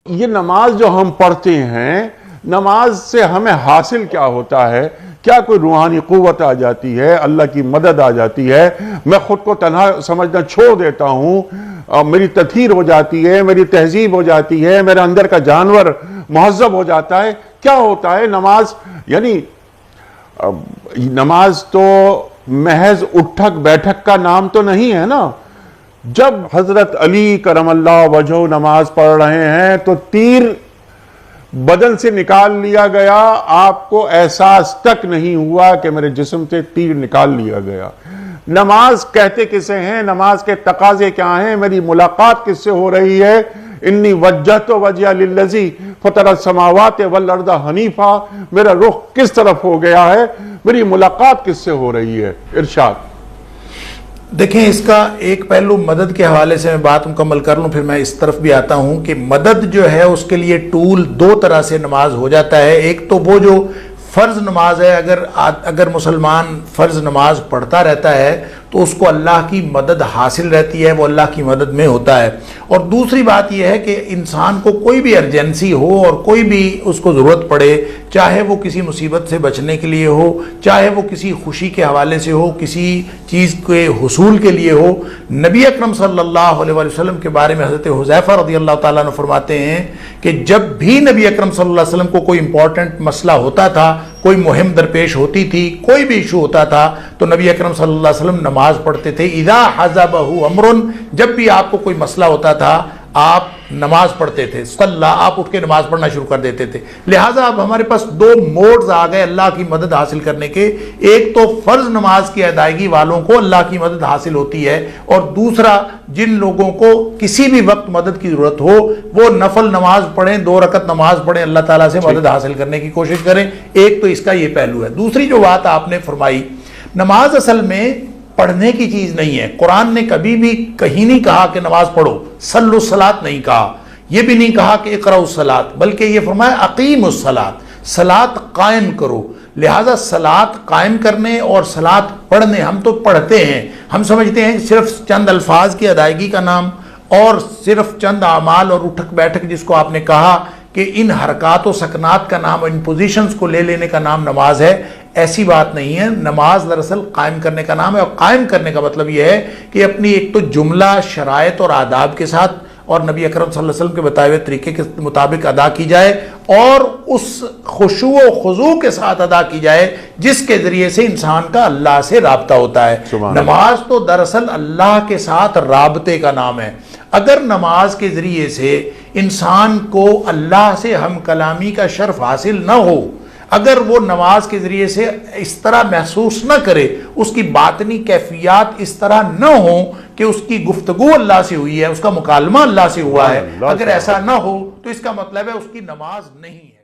یہ نماز جو ہم پڑھتے ہیں، نماز سے ہمیں حاصل کیا ہوتا ہے؟ کیا کوئی روحانی قوت آ جاتی ہے؟ اللہ کی مدد آ جاتی ہے؟ میں خود کو تنہا سمجھنا چھوڑ دیتا ہوں، میری تطہیر ہو جاتی ہے، میری تہذیب ہو جاتی ہے، میرے اندر کا جانور مہذب ہو جاتا ہے؟ کیا ہوتا ہے نماز؟ یعنی نماز تو محض اٹھک بیٹھک کا نام تو نہیں ہے نا۔ جب حضرت علی کرم اللہ وجہہ نماز پڑھ رہے ہیں تو تیر بدن سے نکال لیا گیا، آپ کو احساس تک نہیں ہوا کہ میرے جسم سے تیر نکال لیا گیا۔ نماز کہتے کسے ہیں؟ نماز کے تقاضے کیا ہیں؟ میری ملاقات کس سے ہو رہی ہے؟ انی وجہت وجہی للذی فطر السماوات والارض حنیفا، میرا رخ کس طرف ہو گیا ہے؟ میری ملاقات کس سے ہو رہی ہے؟ ارشاد۔ دیکھیں، اس کا ایک پہلو مدد کے حوالے سے میں بات مکمل کر لوں، پھر میں اس طرف بھی آتا ہوں کہ مدد جو ہے اس کے لیے ٹول دو طرح سے نماز ہو جاتا ہے۔ ایک تو وہ جو فرض نماز ہے، اگر مسلمان فرض نماز پڑھتا رہتا ہے تو اس کو اللہ کی مدد حاصل رہتی ہے، وہ اللہ کی مدد میں ہوتا ہے۔ اور دوسری بات یہ ہے کہ انسان کو کوئی بھی ایمرجنسی ہو اور کوئی بھی اس کو ضرورت پڑے، چاہے وہ کسی مصیبت سے بچنے کے لیے ہو، چاہے وہ کسی خوشی کے حوالے سے ہو، کسی چیز کے حصول کے لیے ہو، نبی اکرم صلی اللہ علیہ وسلم کے بارے میں حضرت حذیفہ رضی اللہ تعالیٰ عنہ فرماتے ہیں کہ جب بھی نبی اکرم صلی اللہ علیہ وسلم کو کوئی امپورٹنٹ مسئلہ ہوتا تھا، کوئی مہم درپیش ہوتی تھی، کوئی بھی ایشو ہوتا تھا، تو نبی اکرم صلی اللہ علیہ وسلم نماز پڑھتے تھے۔ اذا حزبہ امر، جب بھی آپ کو کوئی مسئلہ ہوتا تھا آپ نماز پڑھتے تھے، صلی، آپ اٹھ کے نماز پڑھنا شروع کر دیتے تھے۔ لہٰذا اب ہمارے پاس دو موڈز آ گئے اللہ کی مدد حاصل کرنے کے۔ ایک تو فرض نماز کی ادائیگی والوں کو اللہ کی مدد حاصل ہوتی ہے، اور دوسرا جن لوگوں کو کسی بھی وقت مدد کی ضرورت ہو وہ نفل نماز پڑھیں، 2 رکعت نماز پڑھیں، اللہ تعالیٰ سے مدد حاصل کرنے کی کوشش کریں۔ ایک تو اس کا یہ پہلو ہے۔ دوسری جو بات آپ نے فرمائی، نماز اصل میں پڑھنے کی چیز نہیں ہے۔ قرآن نے کبھی بھی کہیں نہیں کہا کہ نماز پڑھو، صلوا الصلاۃ نہیں کہا، یہ بھی نہیں کہا کہ اقرأوا الصلاۃ، بلکہ یہ فرمایا اقیموا الصلاۃ، صلاۃ قائم کرو۔ لہٰذا صلاۃ قائم کرنے اور صلاۃ پڑھنے، ہم تو پڑھتے ہیں، ہم سمجھتے ہیں صرف چند الفاظ کی ادائیگی کا نام اور صرف چند اعمال اور اٹھک بیٹھک جس کو آپ نے کہا کہ ان حرکات و سکنات کا نام، ان پوزیشنز کو لے لینے کا نام نماز ہے۔ ایسی بات نہیں ہے۔ نماز دراصل قائم کرنے کا نام ہے، اور قائم کرنے کا مطلب یہ ہے کہ اپنی ایک تو جملہ شرائط اور آداب کے ساتھ اور نبی اکرم صلی اللہ علیہ وسلم کے بتائے ہوئے طریقے کے مطابق ادا کی جائے، اور اس خشوع و خضوع کے ساتھ ادا کی جائے جس کے ذریعے سے انسان کا اللہ سے رابطہ ہوتا ہے۔ نماز تو دراصل اللہ کے ساتھ رابطے کا نام ہے۔ اگر نماز کے ذریعے سے انسان کو اللہ سے ہم کلامی کا شرف حاصل نہ ہو، اگر وہ نماز کے ذریعے سے اس طرح محسوس نہ کرے، اس کی باطنی کیفیات اس طرح نہ ہوں کہ اس کی گفتگو اللہ سے ہوئی ہے، اس کا مکالمہ اللہ سے ہوا ہے، اگر ایسا نہ ہو تو اس کا مطلب ہے اس کی نماز نہیں ہے۔